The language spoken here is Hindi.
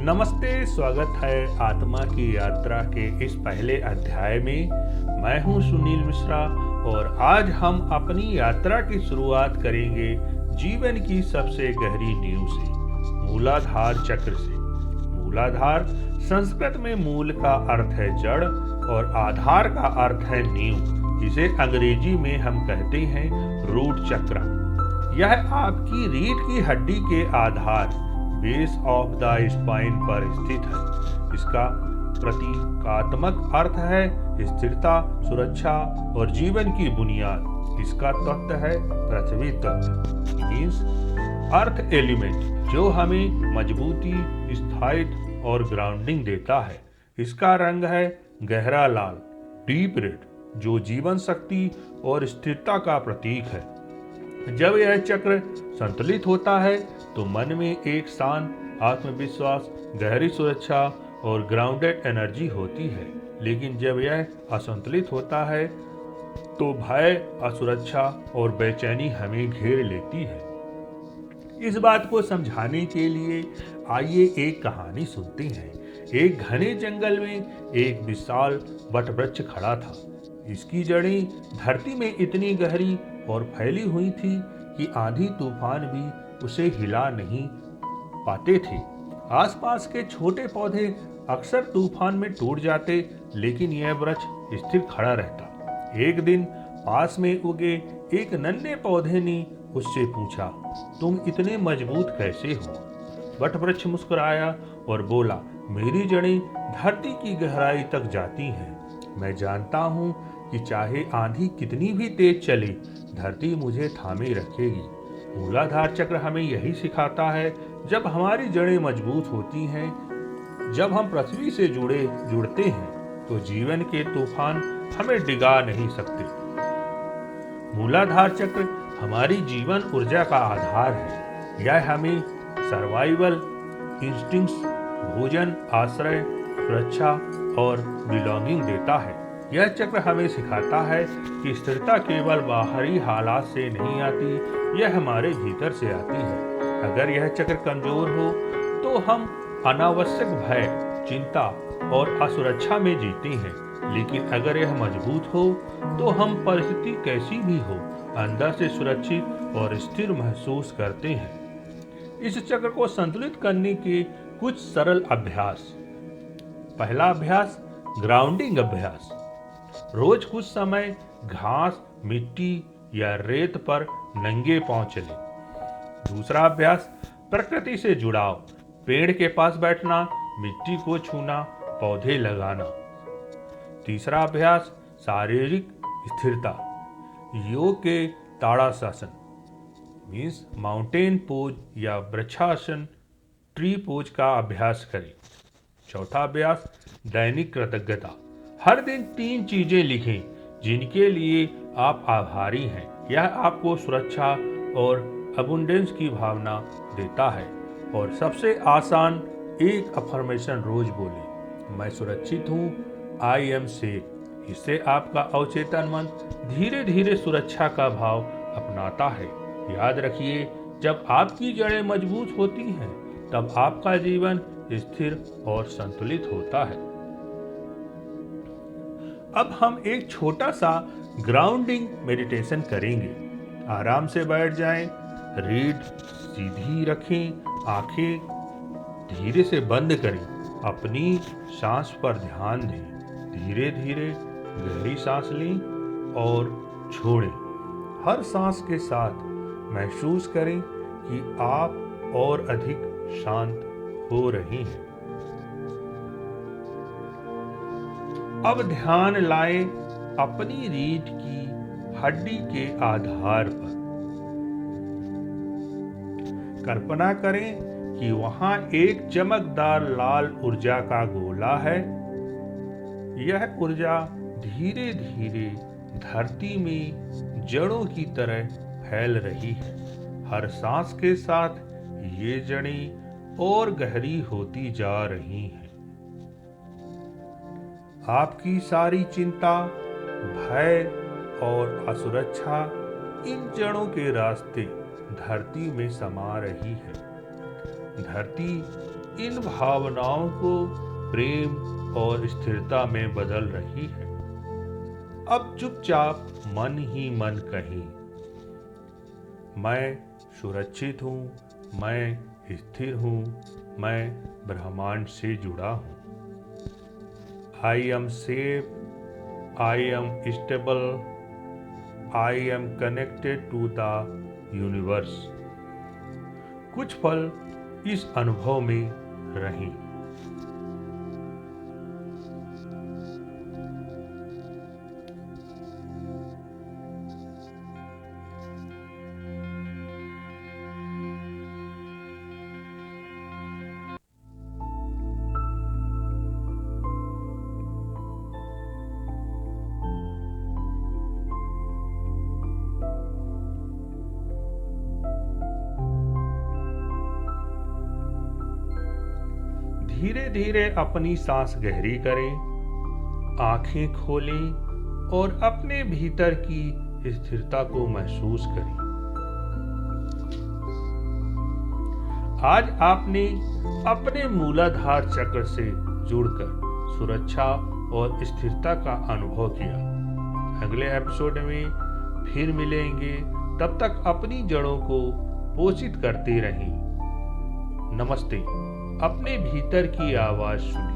नमस्ते, स्वागत है आत्मा की यात्रा के इस पहले अध्याय में। मैं हूं सुनील मिश्रा और आज हम अपनी यात्रा की शुरुआत करेंगे जीवन की सबसे गहरी नींव से, मूलाधार चक्र से। मूलाधार संस्कृत में मूल का अर्थ है जड़ और आधार का अर्थ है नींव। इसे अंग्रेजी में हम कहते हैं रूट चक्र। यह आपकी रीढ़ की हड्डी के आधार बेस ऑफ द स्पाइन पर स्थित है। इसका प्रतीकात्मक अर्थ है स्थिरता, सुरक्षा और जीवन की बुनियाद। इसका तत्व है पृथ्वी तत्व, मीन्स अर्थ एलिमेंट, जो हमें मजबूती, स्थायित्व और ग्राउंडिंग देता है। इसका रंग है गहरा लाल, डीप रेड, जो जीवन शक्ति और स्थिरता का प्रतीक है। जब यह चक्र संतुलित होता है तो मन में एक शांत आत्मविश्वास, गहरी सुरक्षा और ग्राउंडेड एनर्जी होती है। लेकिन जब यह असंतुलित होता है तो भय, असुरक्षा और बेचैनी हमें घेर लेती है। इस बात को समझाने के लिए आइए एक कहानी सुनते हैं। एक घने जंगल में एक विशाल वटवृक्ष खड़ा था। इसकी जड़ें धरती में इतनी गहरी और फैली हुई थी कि आंधी तूफान भी उसे हिला नहीं पाते थे। आसपास के छोटे पौधे अक्सर तूफान में टूट जाते, लेकिन यह वृक्ष स्थिर खड़ा रहता। एक दिन पास में उगे एक नन्हे पौधे ने उससे पूछा, तुम इतने मजबूत कैसे हो? वटवृक्ष मुस्कुराया और बोला, मेरी जड़ें धरती की गहराई तक जाती हैं। मैं जानता हूँ कि चाहे आंधी कितनी भी तेज चले, धरती मुझे थामे रखेगी। मूलाधार चक्र हमें यही सिखाता है। जब हमारी जड़ें मजबूत होती हैं, जब हम पृथ्वी से जुड़ते हैं, तो जीवन के तूफान हमें डिगा नहीं सकते। मूलाधार चक्र हमारी जीवन ऊर्जा का आधार है। यह हमें सर्वाइवल इंस्टिंक्ट्स, भोजन, आश्रय, सुरक्षा और बिलोंगिंग देता है। यह चक्र हमें सिखाता है कि स्थिरता केवल बाहरी हालात से नहीं आती, यह हमारे भीतर से आती है। अगर यह चक्र कमजोर हो तो हम अनावश्यक भय, चिंता और असुरक्षा में जीते हैं। लेकिन अगर यह मजबूत हो तो हम परिस्थिति कैसी भी हो, अंदर से सुरक्षित और स्थिर महसूस करते हैं। इस चक्र को संतुलित करने के कुछ सरल अभ्यास। पहला अभ्यास, ग्राउंडिंग अभ्यास। रोज कुछ समय घास, मिट्टी या रेत पर नंगे पांव चलें। दूसरा अभ्यास, प्रकृति से जुड़ाव। पेड़ के पास बैठना, मिट्टी को छूना, पौधे लगाना। तीसरा अभ्यास, शारीरिक स्थिरता। योग के ताड़ासन, मीन्स माउंटेन पोज या वृक्षासन, ट्री पोज का अभ्यास करें। चौथा अभ्यास, दैनिक कृतज्ञता। हर दिन 3 चीजें लिखें जिनके लिए आप आभारी हैं। यह आपको सुरक्षा और अबुंडेंस की भावना देता है। और सबसे आसान एक अफर्मेशन रोज बोलें, मैं सुरक्षित हूँ, आई एम सेफ। इससे आपका अवचेतन मन धीरे धीरे सुरक्षा का भाव अपनाता है। याद रखिए, जब आपकी जड़ें मजबूत होती हैं, तब आपका जीवन स्थिर और संतुलित होता है। अब हम एक छोटा सा ग्राउंडिंग मेडिटेशन करेंगे। आराम से बैठ जाएं, रीढ़ सीधी रखें, आंखें धीरे से बंद करें, अपनी सांस पर ध्यान दें। धीरे धीरे गहरी सांस लें और छोड़ें। हर सांस के साथ महसूस करें कि आप और अधिक शांत हो रहे हैं। अब ध्यान लाएं अपनी रीढ़ की हड्डी के आधार पर। कल्पना करें कि वहां एक चमकदार लाल ऊर्जा का गोला है। यह ऊर्जा धीरे धीरे धरती में जड़ों की तरह फैल रही है। हर सांस के साथ ये जड़ें और गहरी होती जा रही हैं। आपकी सारी चिंता, भय और असुरक्षा इन जड़ों के रास्ते धरती में समा रही है। धरती इन भावनाओं को प्रेम और स्थिरता में बदल रही है। अब चुपचाप मन ही मन कहीं, मैं सुरक्षित हूँ, मैं स्थिर हूँ, मैं ब्रह्मांड से जुड़ा हूँ। I am safe, I am stable, I am connected to the universe. कुछ पल इस अनुभव में रहें। धीरे धीरे अपनी सांस गहरी करें, आंखें खोलें और अपने भीतर की स्थिरता को महसूस करें। आज आपने अपने मूलाधार चक्र से जुड़कर सुरक्षा और स्थिरता का अनुभव किया। अगले एपिसोड में फिर मिलेंगे, तब तक अपनी जड़ों को पोषित करते रहें। नमस्ते। अपने भीतर की आवाज सुनिए।